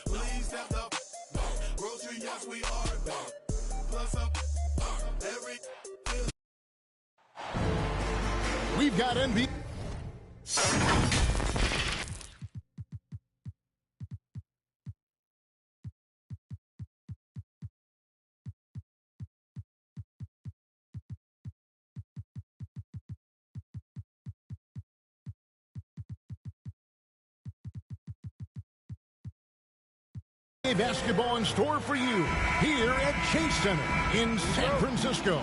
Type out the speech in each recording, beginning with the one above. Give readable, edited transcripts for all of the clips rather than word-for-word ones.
Please step the grocery, yes we are. Plus up every. We've got NBA. Basketball in store for you here at Chase Center in San Francisco,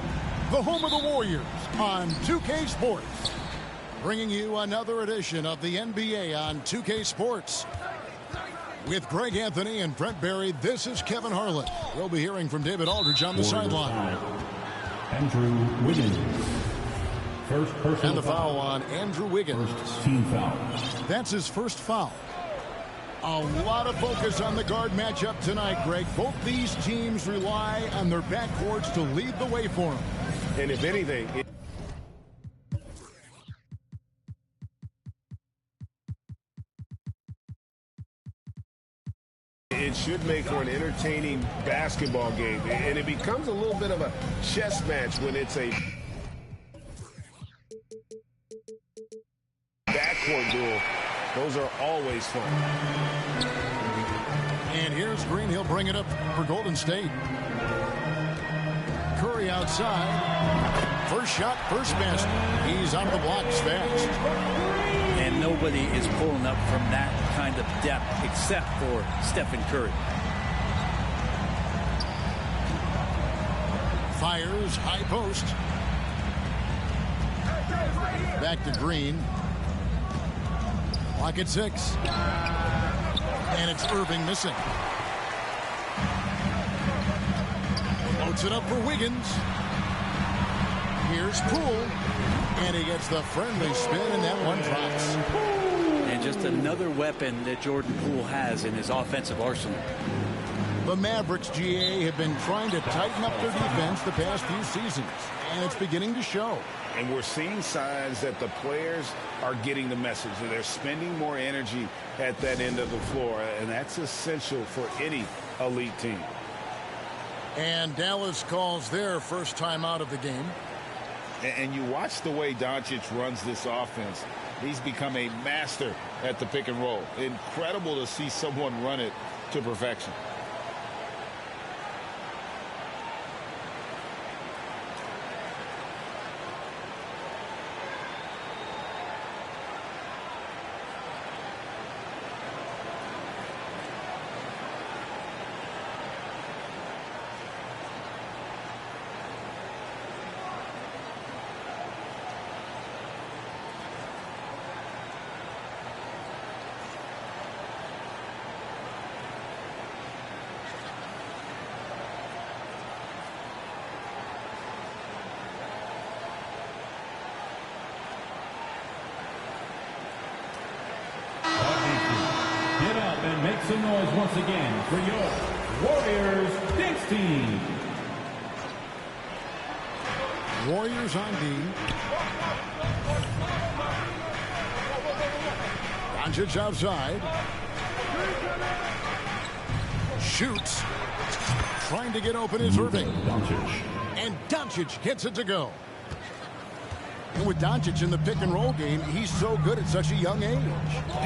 the home of the Warriors on 2K Sports. Bringing you another edition of the NBA on 2K Sports. With Greg Anthony and Brent Barry, this is Kevin Harlan. We'll be hearing from David Aldridge on the sideline. Andrew Wiggins. First personal and the foul on Andrew Wiggins. First team foul. That's his first foul. A lot of focus on the guard matchup tonight, Greg. Both these teams rely on their backcourts to lead the way for them. And if anything, it should make for an entertaining basketball game. And it becomes a little bit of a chess match when it's a backcourt duel. Those are always fun. And here's Green. He'll bring it up for Golden State. Curry outside. First shot, first basket. He's out of the blocks fast. And nobody is pulling up from that kind of depth except for Stephen Curry. Fires, high post. Back to Green. Clock at 6. And it's Irving missing. Floats it up for Wiggins. Here's Poole. And he gets the friendly spin, and that one drops. And just another weapon that Jordan Poole has in his offensive arsenal. The Mavericks, GA, have been trying to tighten up their defense the past few seasons, and it's beginning to show. And we're seeing signs that the players are getting the message, that they're spending more energy at that end of the floor, and that's essential for any elite team. And Dallas calls their first time out of the game. And you watch the way Doncic runs this offense. He's become a master at the pick and roll. Incredible to see someone run it to perfection. And make some noise once again for your Warriors dance team. Warriors on D. Doncic outside. Shoots. Trying to get open is Irving. And Doncic gets it to go. And with Doncic in the pick and roll game, he's so good at such a young age.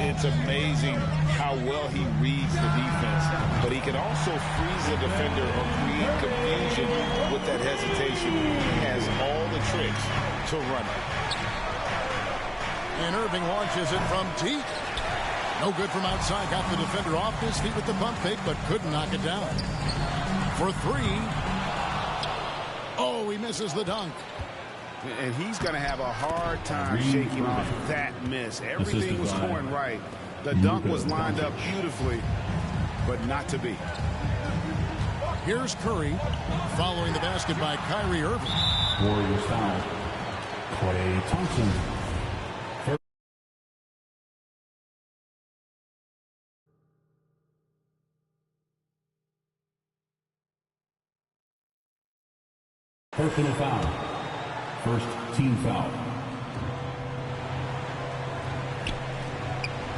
It's amazing how well he reads the defense, but he can also freeze the defender or create confusion with that hesitation. He has all the tricks to run it. And Irving launches it from deep. No good from outside. Got the defender off his feet with the pump fake, but couldn't knock it down. For 3. Oh, he misses the dunk. And he's going to have a hard time shaking off that miss. Everything was going right. The dunk was lined up beautifully, but not to be. Here's Curry following the basket by Kyrie Irving. Warriors foul. Klay Thompson. Personal foul. First team foul.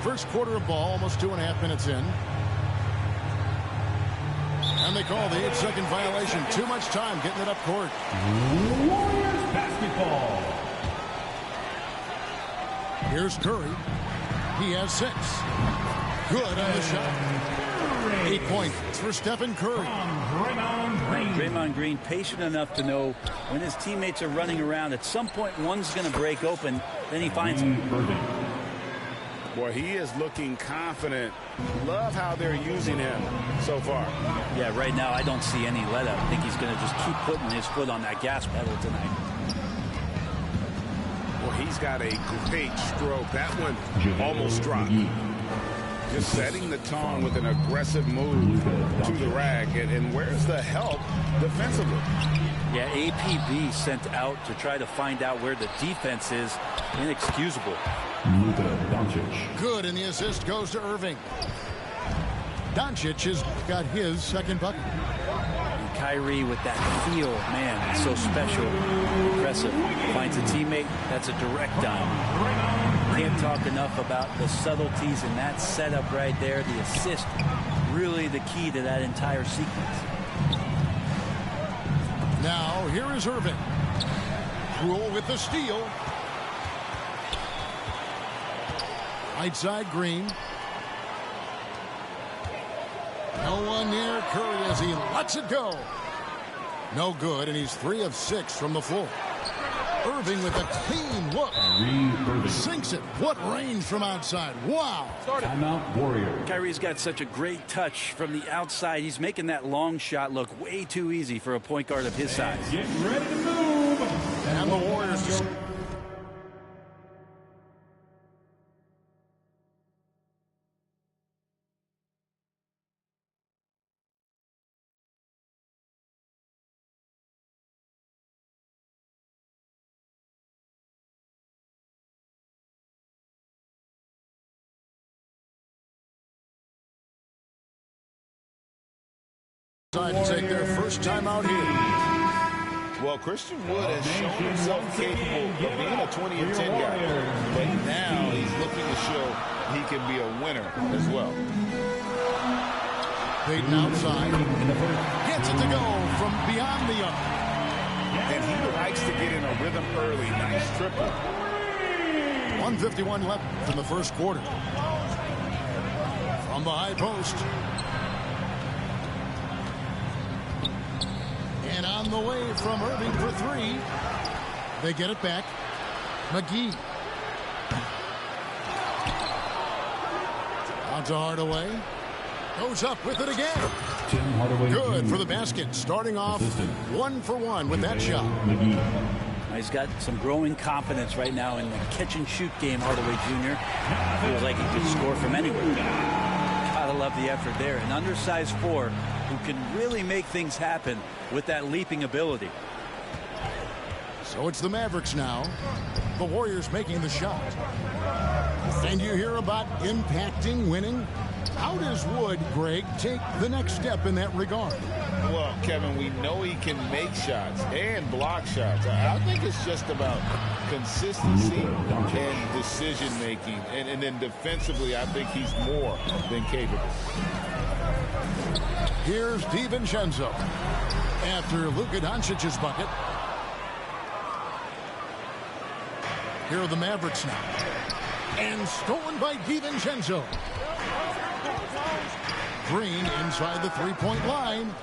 First quarter of ball, almost 2.5 minutes in. And they call the 8-second violation. Too much time getting it up court. Warriors basketball. Here's Curry. He has 6. Good on the shot. 8 points for Stephen Curry. Draymond Green patient enough to know when his teammates are running around, at some point one's going to break open, then he finds him. Boy, he is looking confident. Love how they're using him so far. Yeah, right now I don't see any let up. I think he's going to just keep putting his foot on that gas pedal tonight. Well, he's got a great stroke. That one almost dropped. Just setting the tone with an aggressive move to the rack. And where's the help defensively? Yeah, APB sent out to try to find out where the defense is. Inexcusable. Good, and the assist goes to Irving. Doncic has got his second bucket. And Kyrie with that feel, man, it's so special, impressive. Finds a teammate, that's a direct dime. Can't talk enough about the subtleties in that setup right there. The assist, really the key to that entire sequence. Now, here is Irving. Rule with the steal. Right side, Green. No one near Curry as he lets it go. No good, and he's 3 of 6 from the floor. Irving with a clean look. Sinks it. What range from outside. Wow. Timeout, Warriors. Kyrie's got such a great touch from the outside. He's making that long shot look way too easy for a point guard of his size. Getting ready to move. And the Warriors. To take their first time out here. Well, Christian Wood has shown himself capable of being a 20 and 10 guy, but now he's looking to show he can be a winner as well. Peyton outside. Gets it to go from beyond the arc. And he likes to get in a rhythm early. Nice triple. 1:51 left in the first quarter. From the high post. And on the way from Irving for 3. They get it back. McGee. Out to Hardaway. Goes up with it again. Good for the basket. Starting off 1 for 1 with that shot. He's got some growing confidence right now in the catch-and-shoot game, Hardaway Jr. Feels like he could score from anywhere. Gotta love the effort there. An undersized 4 who can really make things happen with that leaping ability. So it's the Mavericks now. The Warriors making the shot. And you hear about impacting winning. How does Wood, Greg, take the next step in that regard? Well, Kevin, we know he can make shots and block shots. I think it's just about consistency and decision-making. And then defensively, I think he's more than capable. Here's DiVincenzo after Luka Doncic's bucket. Here are the Mavericks now. And stolen by DiVincenzo. Green inside the three-point line.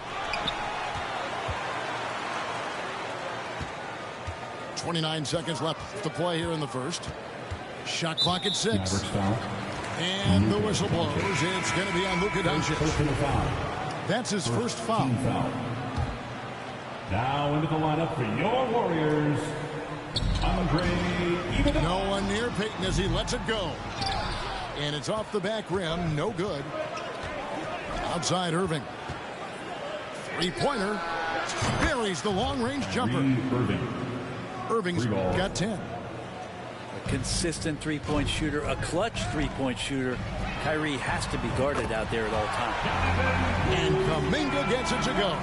29 seconds left to play here in the first. Shot clock at 6. And the whistle blows. It's going to be on Luka Doncic. That's his first foul. Now into the lineup for your Warriors, Andre Iguodala. No one near Peyton as he lets it go. And it's off the back rim. No good. Outside Irving. Three-pointer. Buries the long-range jumper. Irving's got 10. A consistent three-point shooter, a clutch three-point shooter. Kyrie has to be guarded out there at all times. And Kuminga gets it to go.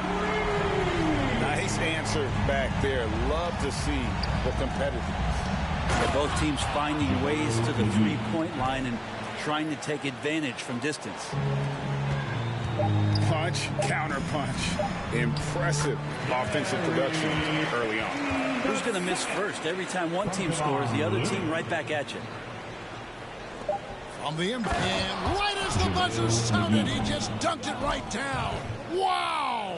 Nice answer back there. Love to see the competitiveness. Both teams finding ways to the three-point line and trying to take advantage from distance. I punch, counter punch. Impressive offensive production early on. Who's going to miss first? Every time one team scores, the other team right back at you. From the impact, and right as the buzzer sounded, he just dunked it right down. Wow!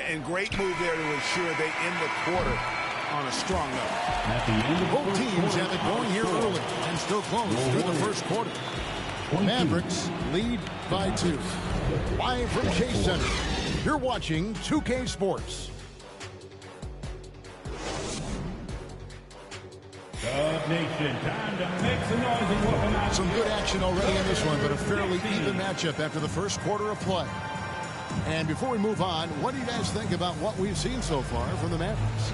And great move there to ensure they end the quarter on a strong note. Both teams have it going here early and still close through the first quarter. Mavericks lead by 2. Live from Chase Center, you're watching 2K Sports. Nation, time to make some noise and welcome out. Some good action already in this one, but a fairly even matchup after the first quarter of play. And before we move on, what do you guys think about what we've seen so far from the Mavericks?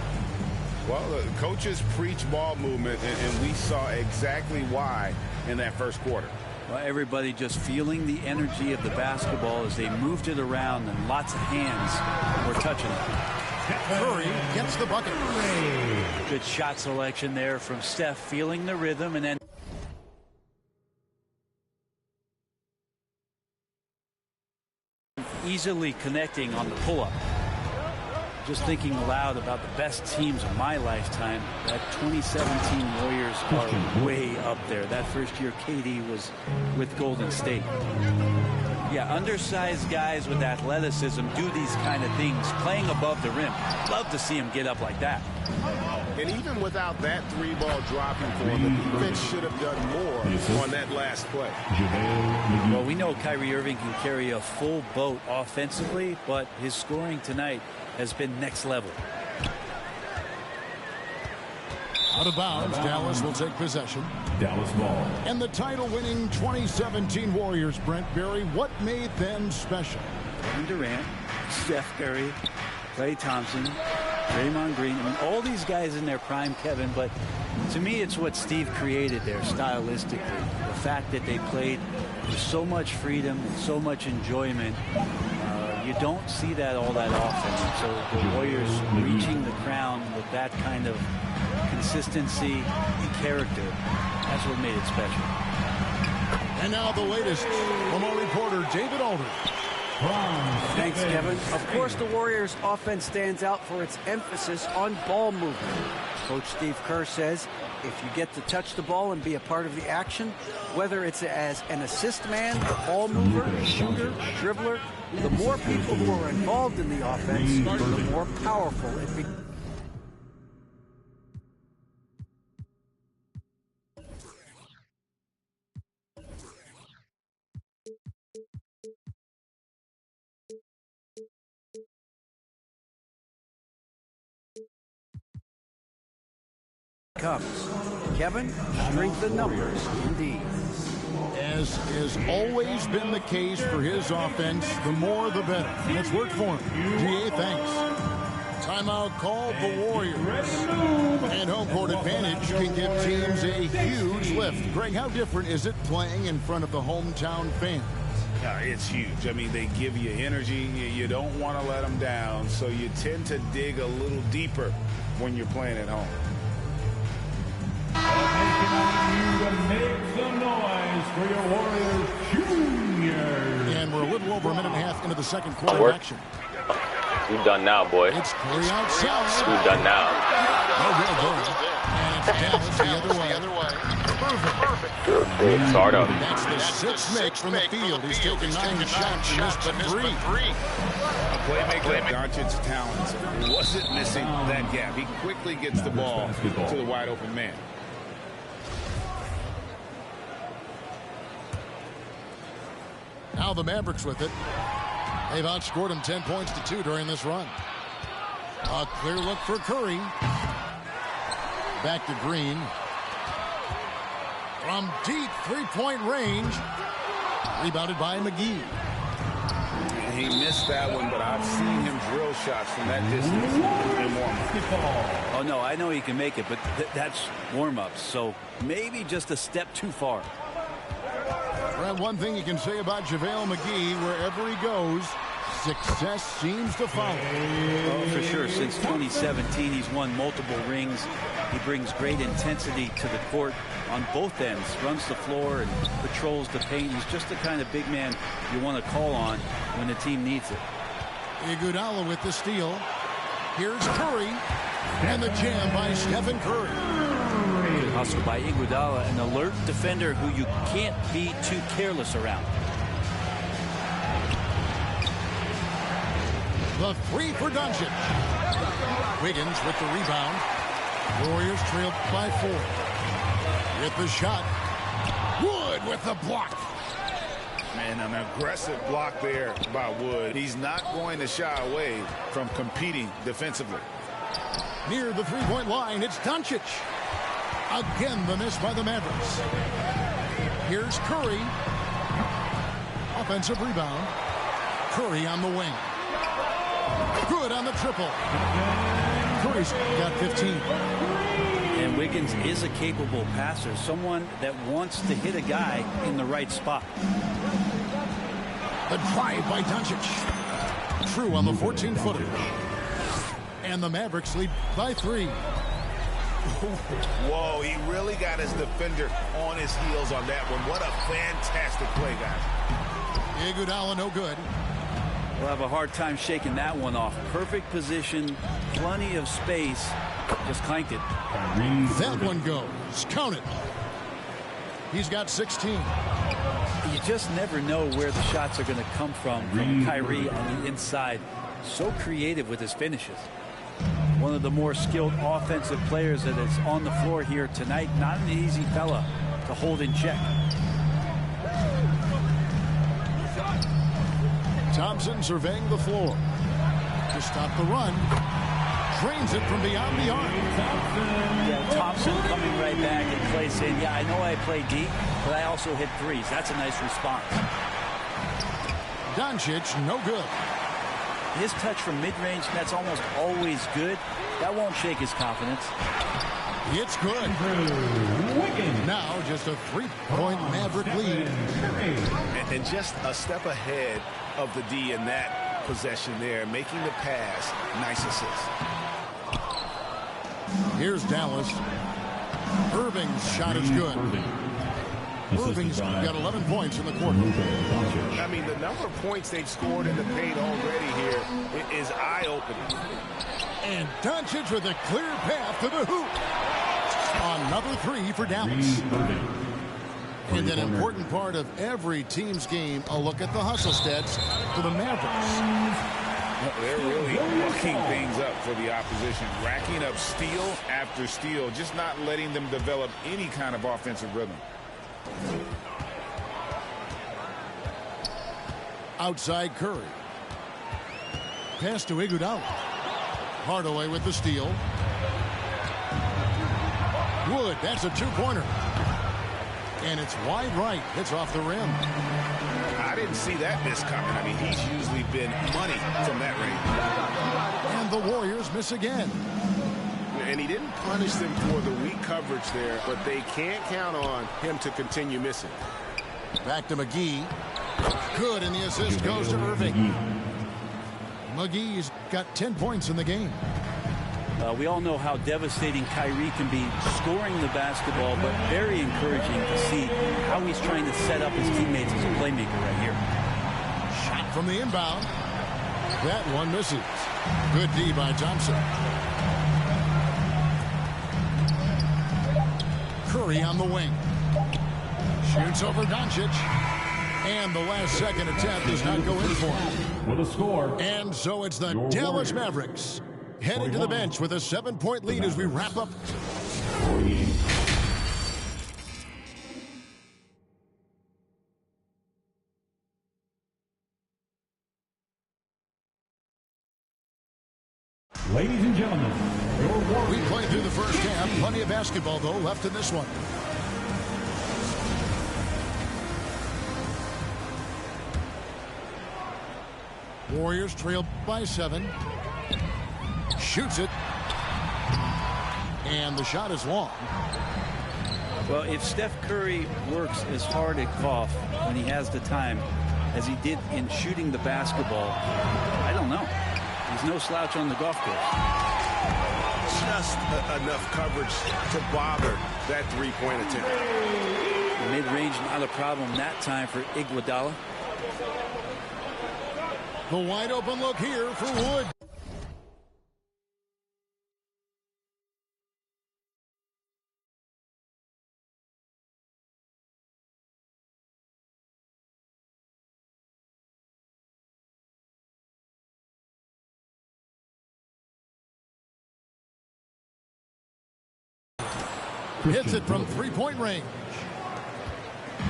Well, the coaches preach ball movement, and we saw exactly why in that first quarter. Well, everybody just feeling the energy of the basketball as they moved it around, and lots of hands were touching it. Curry gets the bucket. Good shot selection there from Steph, feeling the rhythm, and then easily connecting on the pull-up. Just thinking aloud about the best teams of my lifetime, that 2017 Warriors are way up there. That first year KD was with Golden State. Yeah, undersized guys with athleticism do these kind of things, playing above the rim. Love to see him get up like that. And even without that 3-ball dropping for him, the defense should have done more on that last play. Well, we know Kyrie Irving can carry a full boat offensively, but his scoring tonight has been next level. Out of bounds, Dallas will take possession. Dallas ball. And the title-winning 2017 Warriors, Brent Berry, what made them special? Kevin Durant, Steph Curry, Klay Thompson, Draymond Green. I mean, all these guys in their prime, Kevin, but to me it's what Steve created there stylistically. The fact that they played with so much freedom and so much enjoyment. You don't see that all that often. So the Warriors reaching the crown with that kind of consistency and character, that's what made it special. And now the latest from our reporter, David Aldridge. Thanks, Kevin. Of course, the Warriors' offense stands out for its emphasis on ball movement. Coach Steve Kerr says if you get to touch the ball and be a part of the action, whether it's as an assist man, ball mover, shooter, dribbler, the more people who are involved in the offense, the more powerful it becomes. Kevin, strength in numbers, indeed. As has always been the case for his offense, the more the better. And it's worked for him. GA, thanks. Timeout called the Warriors. And home court advantage can give teams a huge lift. Greg, how different is it playing in front of the hometown fans? It's huge. I mean, they give you energy. You don't want to let them down, so you tend to dig a little deeper when you're playing at home. Make some noise for your Warriors Juniors. And we're a little over a minute and a half into the second quarter action. We're done now, boy. It's Curry outside. We're done now. No good there. And it's Dallas the other way. Perfect. It's hard up. That's the sixth make from the field. He's taken 9 shots and missed but 3. A playmaker of Doncic's talents wasn't missing that gap. He quickly gets the ball to the wide open man. Now the Mavericks with it. They've outscored him 10 points to 2 during this run. A clear look for Curry. Back to Green. From deep three-point range. Rebounded by McGee. He missed that one, but I've seen him drill shots from that distance in warm-up. Oh, no, I know he can make it, but that's warm-ups, so maybe just a step too far. Well, one thing you can say about JaVale McGee, wherever he goes, Success seems to follow. Oh, for sure. Since 2017, he's won multiple rings. He brings great intensity to the court on both ends. Runs the floor and patrols the paint. He's just the kind of big man you want to call on when the team needs it. Iguodala with the steal. Here's Curry. And the jam by Stephen Curry. Good hustle by Iguodala, an alert defender who you can't be too careless around. The three for Doncic. Wiggins with the rebound. Warriors trailed by 4. With the shot. Wood with the block. Man, an aggressive block there by Wood. He's not going to shy away from competing defensively. Near the three-point line, it's Doncic. Again, the miss by the Mavericks. Here's Curry. Offensive rebound. Curry on the wing. Good on the triple. Curry's got 15. And Wiggins is a capable passer, someone that wants to hit a guy in the right spot. The drive by Doncic. True on the 14-footer. And the Mavericks lead by 3. Whoa, he really got his defender on his heels on that one. What a fantastic play, guys. Iguodala no good. We'll have a hard time shaking that one off. Perfect position, plenty of space. Just clanked it. That one goes. Count it. He's got 16. You just never know where the shots are going to come from Kyrie on the inside. So creative with his finishes. One of the more skilled offensive players that is on the floor here tonight. Not an easy fella to hold in check. Thompson surveying the floor to stop the run. Drains it from beyond the arc. Yeah, Thompson coming right back and plays in. Yeah, I know I play deep, but I also hit threes. That's a nice response. Doncic, no good. His touch from mid-range, that's almost always good. That won't shake his confidence. It's good. Now just a 3-point Maverick lead. And just a step ahead of the D in that possession there, making the pass. Nice assist. Here's Dallas. Irving's shot is good. Irving's got 11 points in the quarter. I mean, the number of points they've scored in the paint already here is eye-opening. And Doncic with a clear path to the hoop. Another 3 for Dallas. And an important part of every team's game, a look at the hustle stats for the Mavericks. They're really mucking things up for the opposition, racking up steal after steal, just not letting them develop any kind of offensive rhythm. Outside Curry. Pass to Iguodala. Hardaway with the steal. Wood, that's a 2-pointer. And it's wide right. It's off the rim. I didn't see that miss coming. I mean, he's usually been money from that range. And the Warriors miss again. And he didn't punish them for the weak coverage there, but they can't count on him to continue missing. Back to McGee. Good, and the assist goes to Irving. McGee's got 10 points in the game. We all know how devastating Kyrie can be scoring the basketball, but very encouraging to see how he's trying to set up his teammates as a playmaker right here. Shot from the inbound. That one misses. Good D by Thompson. Curry on the wing. Shoots over Doncic. And the last second attempt does not go in for him. With a score. And so it's the Dallas Mavericks heading to the bench with a 7-point lead as we wrap up. Ladies and gentlemen, your Warriors. We played through the first half. Plenty of basketball, though, left in this one. Warriors trail by 7. Shoots it. And the shot is long. Well, if Steph Curry works as hard at KOF when he has the time as he did in shooting the basketball, I don't know. He's no slouch on the golf course. Just enough coverage to bother that three-point attempt. Mid-range, not a problem that time for Iguodala. The wide open look here for Wood. Hits it from three-point range.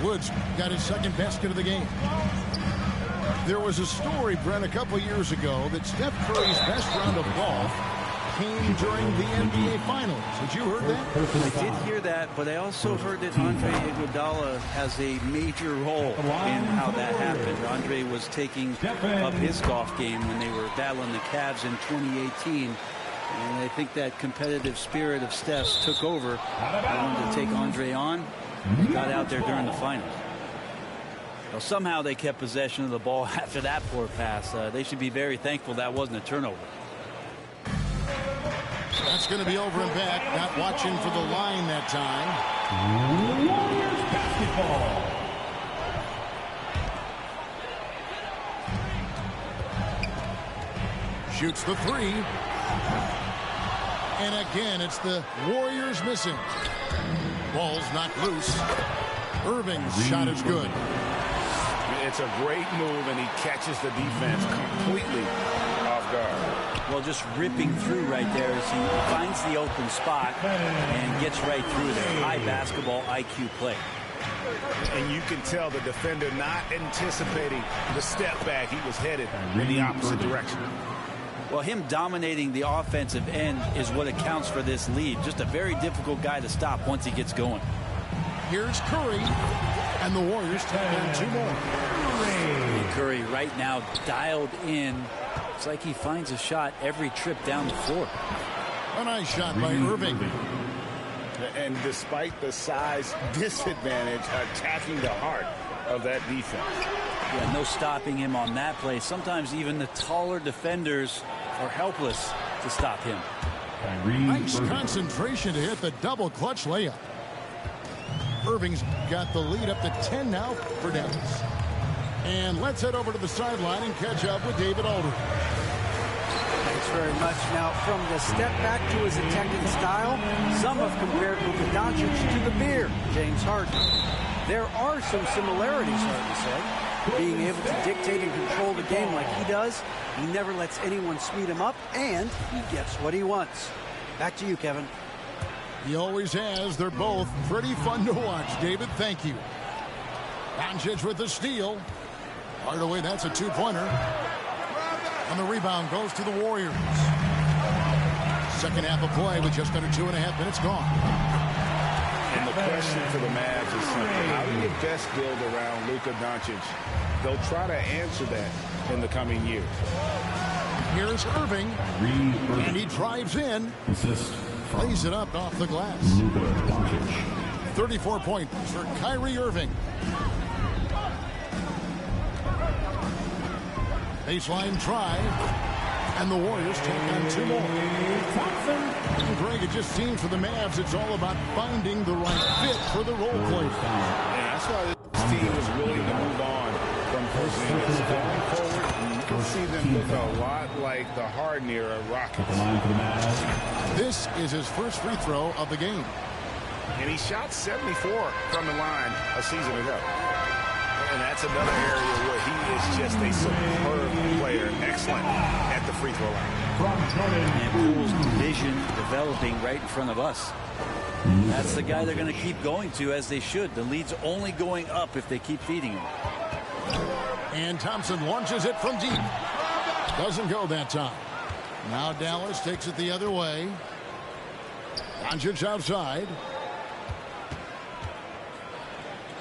Woods got his second basket of the game. There was a story, Brent, a couple years ago that Steph Curry's best round of golf came during the NBA Finals. Had you heard that? I did hear that, but I also heard that Andre Iguodala has a major role in how that happened. Andre was taking up his golf game when they were battling the Cavs in 2018. And I think that competitive spirit of Steph's took over. They wanted to take Andre on. He got out there during the finals. Well, somehow they kept possession of the ball after that poor pass. They should be very thankful that wasn't a turnover. That's going to be over and back. Not watching for the line that time. Warriors basketball. Shoots the three. And again, it's the Warriors missing. Ball's knocked loose. Irving's shot is good. It's a great move, and he catches the defense completely off guard. Well, just ripping through right there as he finds the open spot and gets right through there. High basketball IQ play. And you can tell the defender not anticipating the step back. He was headed in the opposite direction. Well, him dominating the offensive end is what accounts for this lead. Just a very difficult guy to stop once he gets going. Here's Curry, and the Warriors take on two more. Curry right now dialed in. It's like he finds a shot every trip down the floor. A nice shot by Irving. And despite the size disadvantage, attacking the heart of that defense. Yeah, no stopping him on that play. Sometimes even the taller defenders are helpless to stop him. Nice concentration to hit the double clutch layup. Irving's got the lead up to 10 now for Dallas. And let's head over to the sideline and catch up with David Aldridge. Thanks very much. Now, from the step back to his attacking style, some have compared Luka Doncic to the bear, James Harden. There are some similarities, Harden said. Being able to dictate and control the game like he does, he never lets anyone speed him up, and he gets what he wants. Back to you, Kevin. He always has. They're both pretty fun to watch. David, thank you. Doncic with the steal. Hardaway, that's a two-pointer. And the rebound goes to the Warriors. Second half of play with just under 2.5 minutes gone. And the question for the Mavs is simple. How do you best build around Luka Doncic? They'll try to answer that in the coming years. Here's Irving. And he drives in. Lays it up off the glass. 34 points for Kyrie Irving. Baseline try. And the Warriors take on two more. And Greg, it just seems for the Mavs it's all about finding the right fit for the role players. Yeah, that's why this team is willing to move on from Porzingis. Going forward, you can see them look a lot like the Harden era Rockets. This is his first free throw of the game. And he shot 74 from the line a season ago. And that's another area where he is just a superb player, excellent at the free throw line. And Poole's vision developing right in front of us. That's the guy they're going to keep going to, as they should. The lead's only going up if they keep feeding him. And Thompson launches it from deep. Doesn't go that time. Now Dallas takes it the other way. Doncic outside.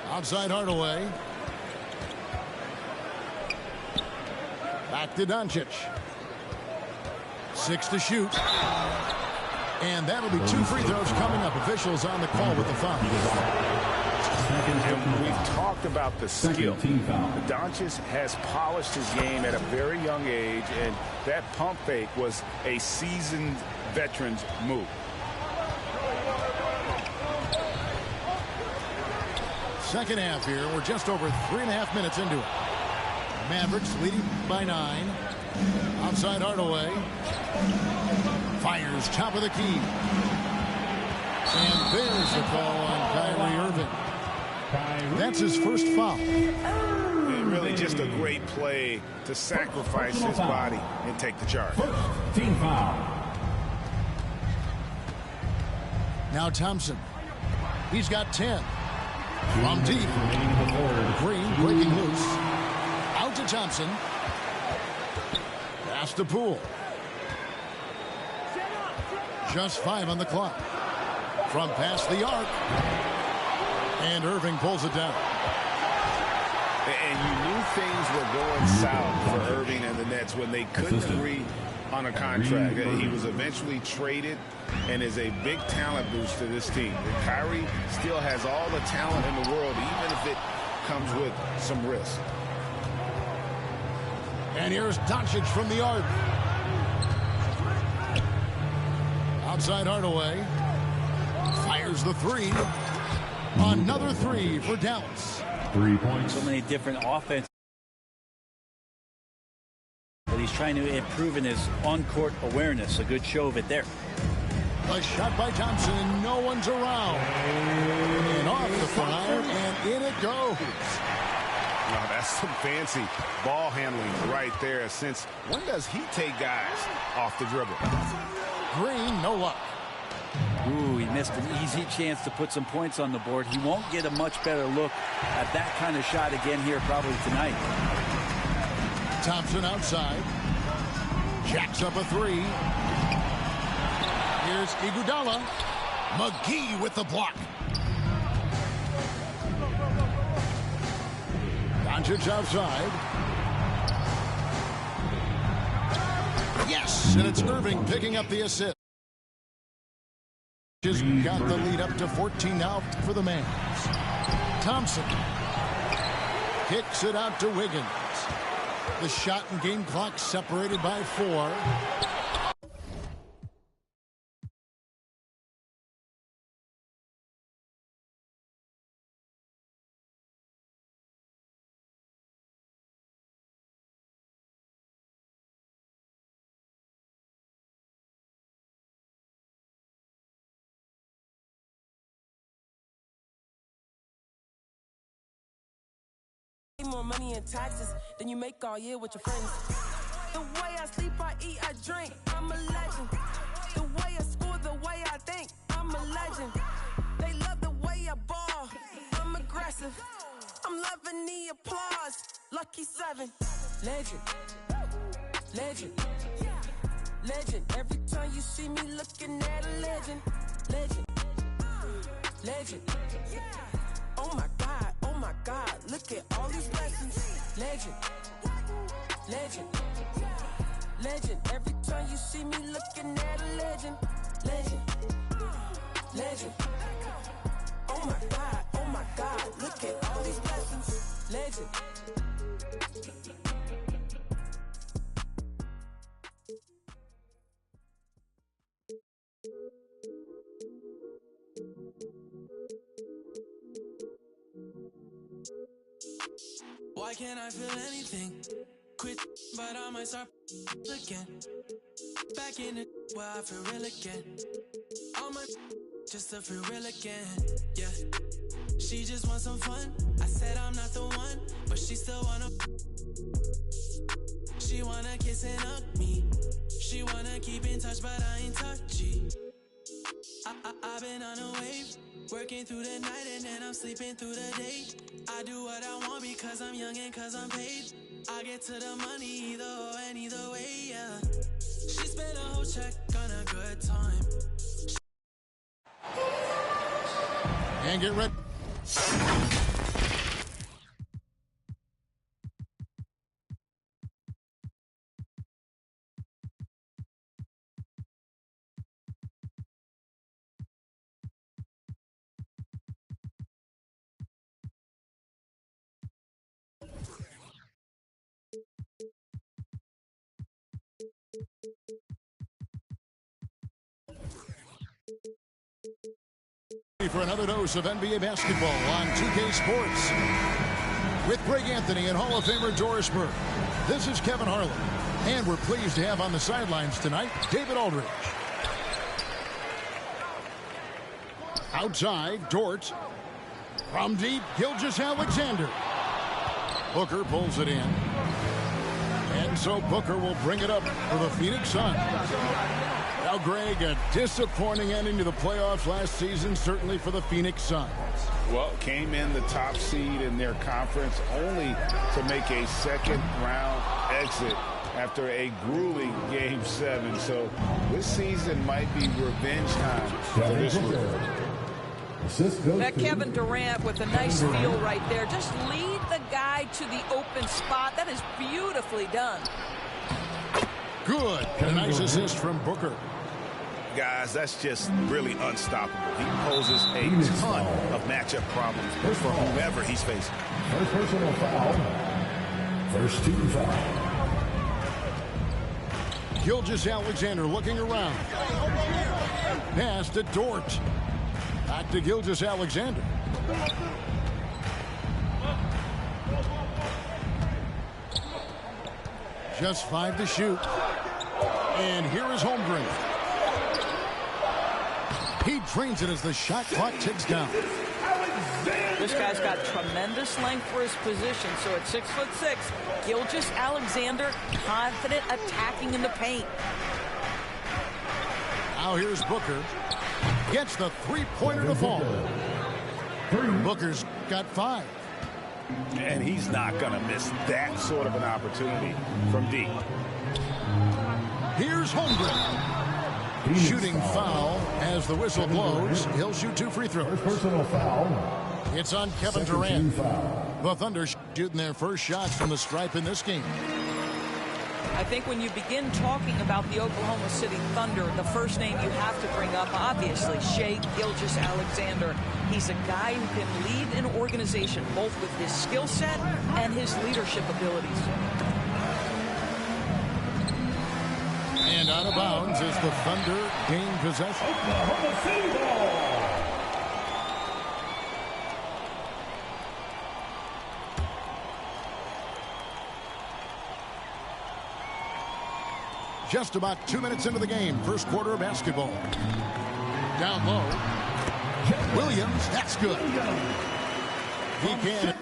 Outside Hardaway. Back to Doncic. 6 to shoot. And that'll be 2 free throws coming up. Officials on the call with the foul. And we've talked about the skill. Team foul. Doncic has polished his game at a very young age, and that pump fake was a seasoned veteran's move. Second half here. We're just over 3.5 minutes into it. Mavericks leading by 9. Outside Hardaway. Fires top of the key. And there's the call on Kyrie Irving. That's his first foul. And really just a great play to sacrifice his body and take the charge. Team foul. Now Thompson. He's got 10. From deep. Green breaking loose. Out to Thompson. Pass to Poole. Just 5 on the clock. From past the arc. And Irving pulls it down. And you knew things were going south for Irving and the Nets when they couldn't agree on a contract. He was eventually traded and is a big talent boost to this team. And Kyrie still has all the talent in the world, even if it comes with some risk. And here's Doncic from the arc. Outside Hardaway. Fires the 3. Another 3 for Dallas. 3 points. So many different offenses. But he's trying to improve in his on-court awareness. A good show of it there. A shot by Thompson, and no one's around. And off the fire, and in it goes. Wow, that's some fancy ball handling right there. Since when does he take guys off the dribble? Green, no luck. Ooh, he missed an easy chance to put some points on the board. He won't get a much better look at that kind of shot again here probably tonight. Thompson outside. Jacks up a 3. Here's Iguodala. McGee with the block. Doncic outside. Yes, and it's Irving picking up the assist. Just got the lead up to 14 now for the Mavs. Thompson kicks it out to Wiggins. The shot and game clock separated by 4. More money in taxes than you make all year with your friends. The way I sleep, I eat, I drink, I'm a legend. The way I score, the way I think, I'm a legend. They love the way I ball, I'm aggressive. I'm loving the applause, lucky 7. Legend, legend, legend. Every time you see me looking at a legend, legend, legend. Oh my God, look at all these blessings. Legend, legend, legend. Every time you see me looking at a legend, legend, legend. Oh my God, look at all these blessings. Legend. Why can't I feel anything? Quit, but I might start again. Back in it where I feel real again. All my just to feel real again. Yeah, she just wants some fun. I said I'm not the one, but she still wanna. She wanna kiss and hug me. She wanna keep in touch, but I ain't touchy. I've been on a wave, working through the night and then I'm sleeping through the day. I do what I want because I'm young and cause I'm paid. I get to the money either or and either way, yeah. She spent a whole check on a good time. And get ready. For another dose of NBA basketball on 2K Sports. With Greg Anthony and Hall of Famer Doris Burke, this is Kevin Harlan. And we're pleased to have on the sidelines tonight, David Aldridge. Outside, Dort. From deep, Gilgeous-Alexander. Booker pulls it in. And so Booker will bring it up for the Phoenix Suns. Now, Greg, a disappointing ending to the playoffs last season, certainly for the Phoenix Suns. Well, came in the top seed in their conference only to make a second-round exit after a grueling Game 7. So this season might be revenge time for this group. That Kevin Durant with a nice feel right there. Just lead the guy to the open spot. That is beautifully done. Good. A nice assist from Booker. Guys, that's just really unstoppable. He poses a ton of matchup problems for whomever he's facing. First personal foul. First team foul. Gilgeous-Alexander looking around. Pass to Dort. Back to Gilgeous-Alexander. Just 5 to shoot. And here is Holmgren. He drains it as the shot clock ticks down. This guy's got tremendous length for his position. So at 6'6", Gilgeous-Alexander confident attacking in the paint. Now here's Booker. Gets the three-pointer to fall. Booker's got 5. And he's not going to miss that sort of an opportunity from deep. Here's Holmgren. Shooting foul as the whistle blows. He'll shoot 2 free throws. Personal foul. It's on Kevin Durant. The Thunder shooting their first shots from the stripe in this game. I think when you begin talking about the Oklahoma City Thunder, the first name you have to bring up, obviously, Shai Gilgeous-Alexander. He's a guy who can lead an organization both with his skill set and his leadership abilities. And out of bounds as the Thunder gain possession. Oklahoma City ball. Just about 2 minutes into the game. First quarter of basketball. Down low. Williams, that's good. He can.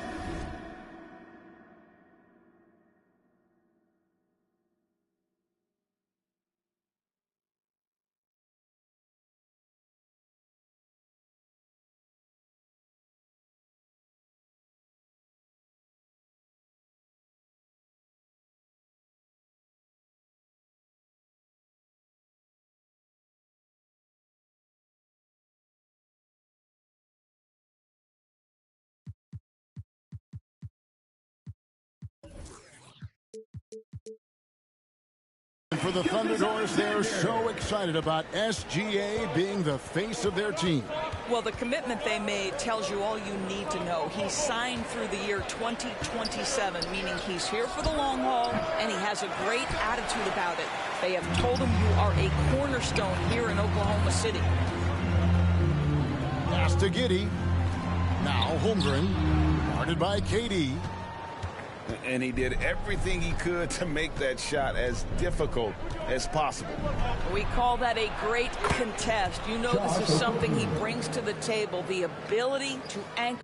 For the Thunder, Doris, they're so excited about SGA being the face of their team. Well, the commitment they made tells you all you need to know. He signed through the year 2027, meaning he's here for the long haul, and he has a great attitude about it. They have told him you are a cornerstone here in Oklahoma City. Pass to Giddey. Now Holmgren, guarded by KD. And he did everything he could to make that shot as difficult as possible. We call that a great contest. You know this is something he brings to the table, the ability to anchor.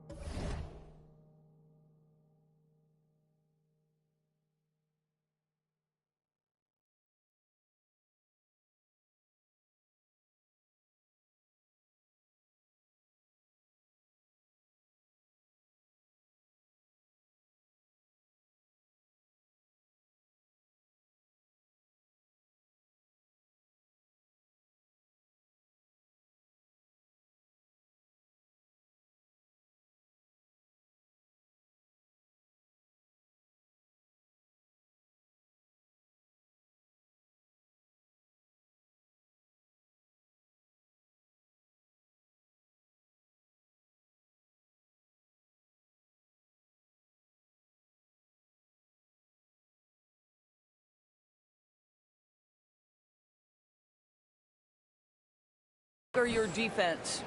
Your defense.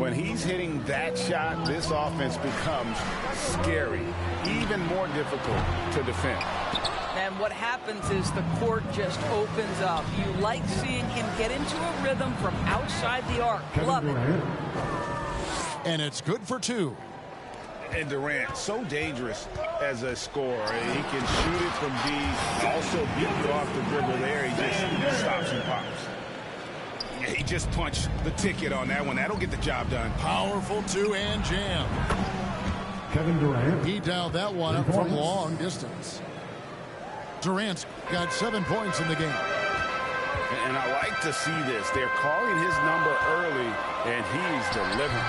When he's hitting that shot, this offense becomes scary, even more difficult to defend. And what happens is the court just opens up. You like seeing him get into a rhythm from outside the arc. Love it. And it's good for 2. And Durant, so dangerous as a scorer. He can shoot it from deep, also beat you off the dribble there. He just stops and pops. He just punched the ticket on that one. That'll get the job done. Powerful 2-hand jam. Kevin Durant. He dialed that one up from long distance. Durant's got 7 points in the game. And I like to see this. They're calling his number early, and he's delivering.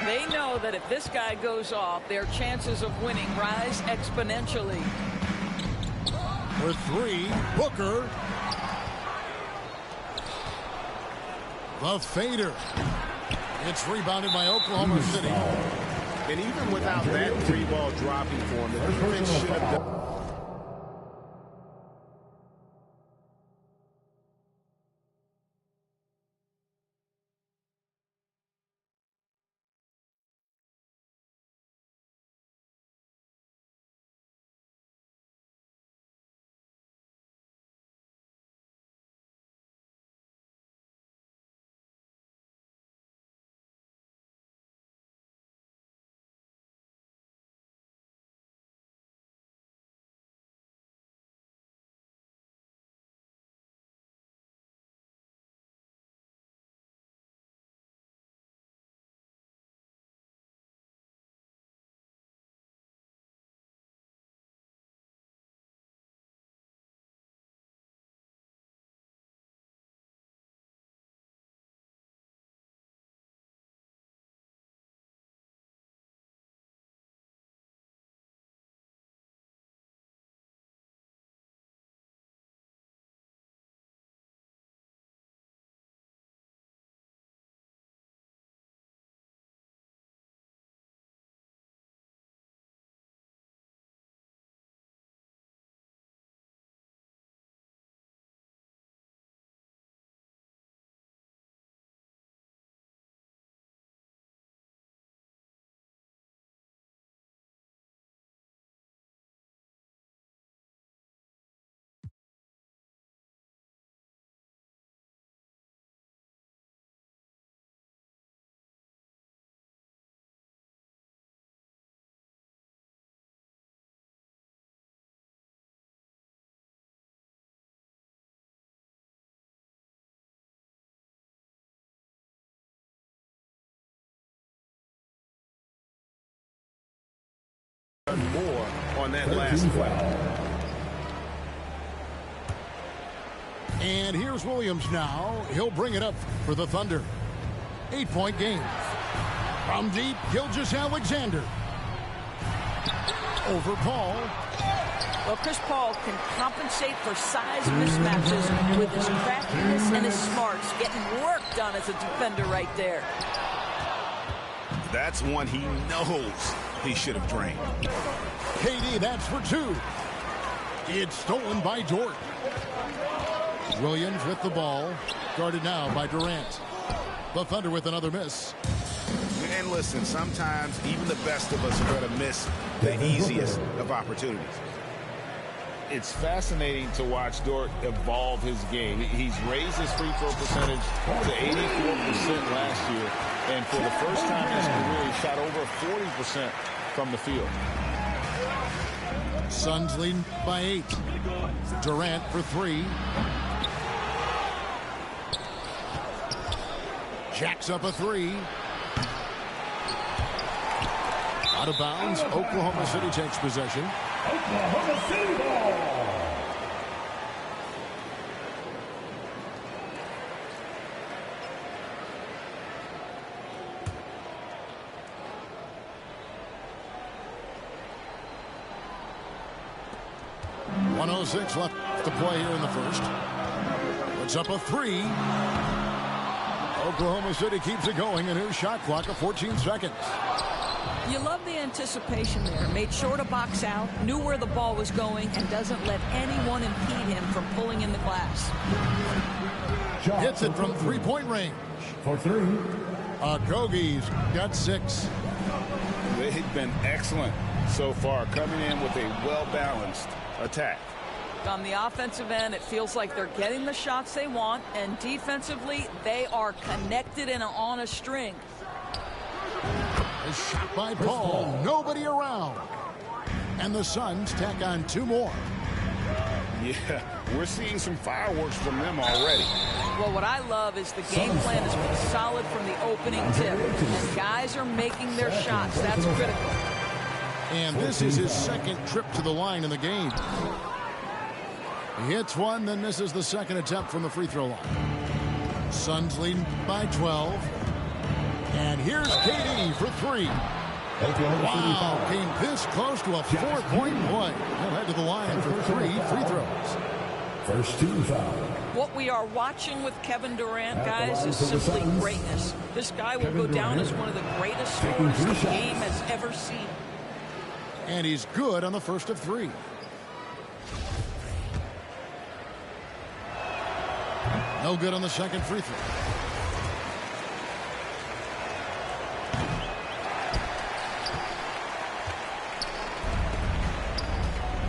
They know that if this guy goes off, their chances of winning rise exponentially. For 3, Booker. The fader. It's rebounded by Oklahoma City. And even without that 3-ball dropping for him, the defense should have done. More on that last play. And here's Williams now. He'll bring it up for the Thunder. 8-point game. From deep, Gilgeous-Alexander. Over Paul. Well, Chris Paul can compensate for size mismatches with his craftiness and his smarts, getting work done as a defender right there. That's one he knows he should have drained. KD, that's for 2. It's stolen by Dort. Williams with the ball. Guarded now by Durant. The Thunder with another miss. And listen, sometimes even the best of us are going to miss the easiest of opportunities. It's fascinating to watch Dort evolve his game. He's raised his free throw percentage to 84% last year. And for the first time in his career, he shot over 40% from the field. Suns lead by 8. Durant for 3. Jacks up a 3. Out of bounds. Oklahoma City takes possession. Oklahoma City ball. .106 left to play here in the first. Puts up a 3. Oklahoma City keeps it going. A new shot clock of 14 seconds. You love the anticipation there. Made sure to box out, knew where the ball was going, and doesn't let anyone impede him from pulling in the glass. Hits it from 3-point range. For 3. Okogie's got 6. They've been excellent so far, coming in with a well-balanced attack. On the offensive end, it feels like they're getting the shots they want, and defensively, they are connected and on a string. A shot by Paul. Nobody around. And the Suns tack on 2 more. Yeah, we're seeing some fireworks from them already. Well, what I love is the game plan has been solid from the opening tip. And guys are making their shots. That's critical. And this is his 2nd trip to the line in the game. He hits one, then misses the 2nd attempt from the free throw line. Suns leading by 12. And here's KD for 3. Wow, came this close to a 4-point play. He'll head to the line for 3 free throws. First team foul. What we are watching with Kevin Durant, guys, is simply greatness. This guy will go down as one of the greatest scorers the game has ever seen. And he's good on the 1st of 3. No good on the 2nd free throw.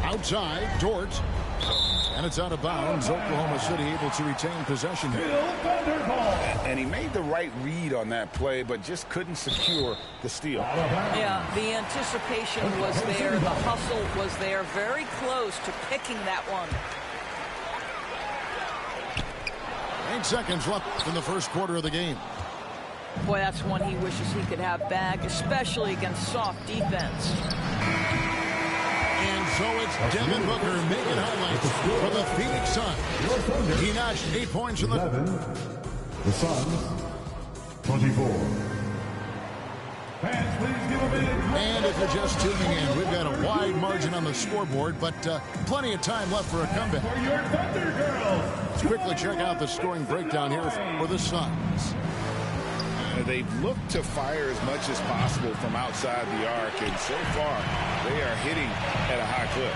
Outside, Dort. And it's out of bounds. Oklahoma City able to retain possession here. And he made the right read on that play, but just couldn't secure the steal. Yeah, the anticipation was there. The hustle was there. Very close to picking that one. 8 seconds left in the first quarter of the game. Boy, that's one he wishes he could have back, especially against soft defense. And so it's Devin Booker making highlights for the Phoenix Suns. He notched 8 points in the... The Suns, 24. Fans, please give a minute. And if you're just tuning in, we've got a wide margin on the scoreboard, but plenty of time left for a comeback. For your Thunder Girls. Let's quickly check out the scoring breakdown here for the Suns. They've looked to fire as much as possible from outside the arc, and so far they are hitting at a high clip.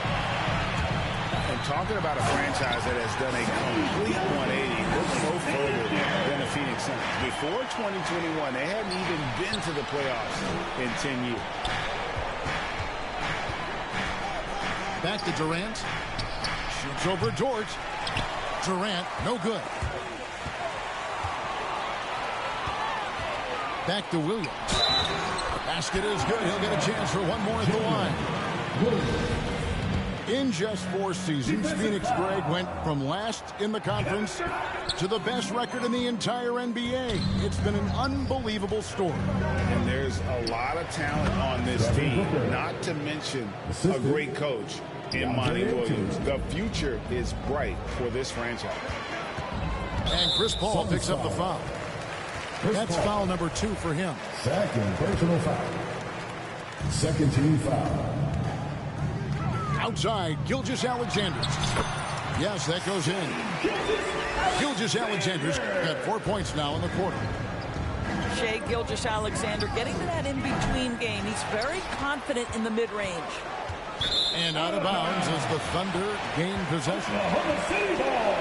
And talking about a franchise that has done a complete 180, look no further than the Phoenix Suns. Before 2021, they hadn't even been to the playoffs in 10 years. Back to Durant. Shoots over Dort. Durant, no good. Back to Williams. Basket is good. He'll get a chance for one more at the line. In just 4 seasons, Phoenix Greg went from last in the conference to the best record in the entire NBA. It's been an unbelievable story. And there's a lot of talent on this team, not to mention a great coach in Monty Williams. The future is bright for this franchise. And Chris Paul picks up the foul. That's foul number 2 for him. Second personal foul. Second team foul. Outside, Gilgeous-Alexander. Yes, that goes in. Gilgeous-Alexander's got 4 points now in the quarter. Shai Gilgeous-Alexander getting to that in-between game. He's very confident in the mid-range. And out of bounds as the Thunder gain possession. Oklahoma City ball.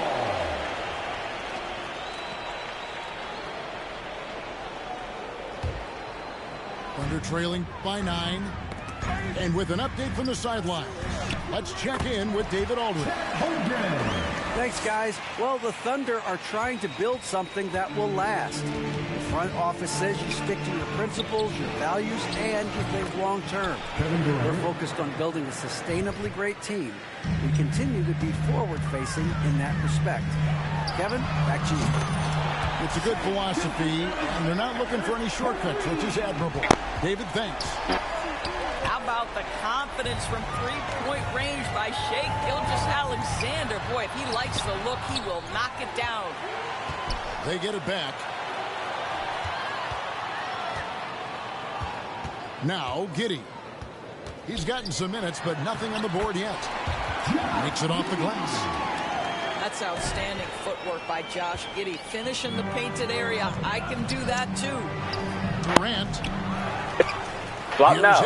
Thunder trailing by 9. And with an update from the sideline, let's check in with David Aldridge. Thanks, guys. Well, the Thunder are trying to build something that will last. The front office says you stick to your principles, your values, and you think long term. We're focused on building a sustainably great team. We continue to be forward-facing in that respect. Kevin, back to you. It's a good philosophy, and they're not looking for any shortcuts, which is admirable. David, thanks. How about the confidence from three-point range by Shai Gilgeous-Alexander? Boy, if he likes the look, he will knock it down. They get it back. Now, Giddey. He's gotten some minutes, but nothing on the board yet. Makes it off the glass. That's outstanding footwork by Josh Giddey. Finish in the painted area. I can do that too. Durant. Block now.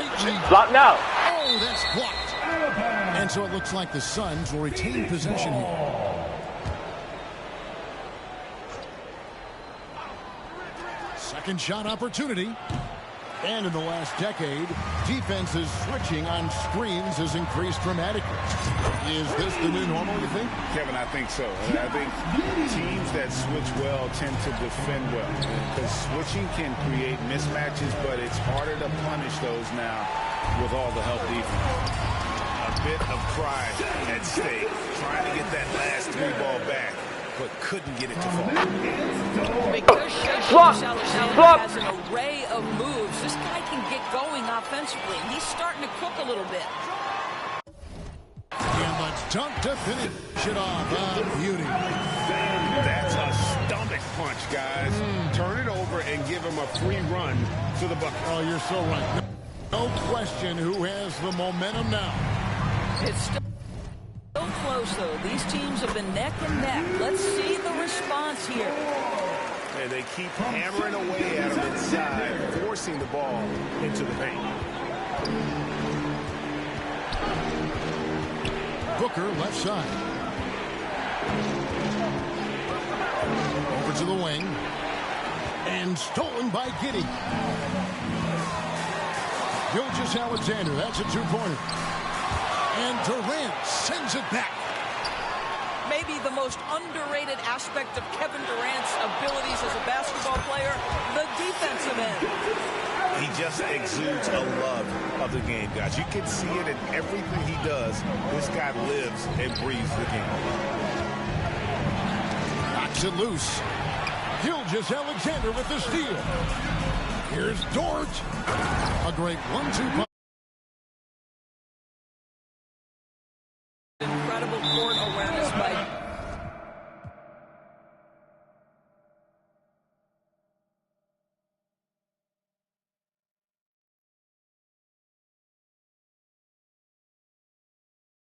Block now. Oh, that's blocked. And so it looks like the Suns will retain possession here. Second shot opportunity. And in the last decade, defenses switching on screens has increased dramatically. Is this the new normal, you think? Kevin, I think so. I think teams that switch well tend to defend well. Because switching can create mismatches, but it's harder to punish those now with all the help defense. A bit of pride at stake, trying to get that last three ball back, but couldn't get it to fall. Because Alexander has an array of moves, this guy can get going offensively. He's starting to cook a little bit. And the dunk to finish it off. Beauty. That's a stomach punch, guys. Turn it over and give him a free run to the bucket. Oh, you're so right. No question who has the momentum now. It's still so close, though. These teams have been neck and neck. Let's see the response here. And they keep hammering away at him inside, forcing the ball into the paint. Booker left side. Over to the wing. And stolen by Giddey. Gilgeous-Alexander, that's a two-pointer. And Durant sends it back. Maybe the most underrated aspect of Kevin Durant's abilities as a basketball player, the defensive end. He just exudes a love of the game, guys. You can see it in everything he does. This guy lives and breathes the game. Knocks it loose. Gilgeous-Alexander with the steal. Here's Dort. A great 1-2 punch. Incredible court awareness.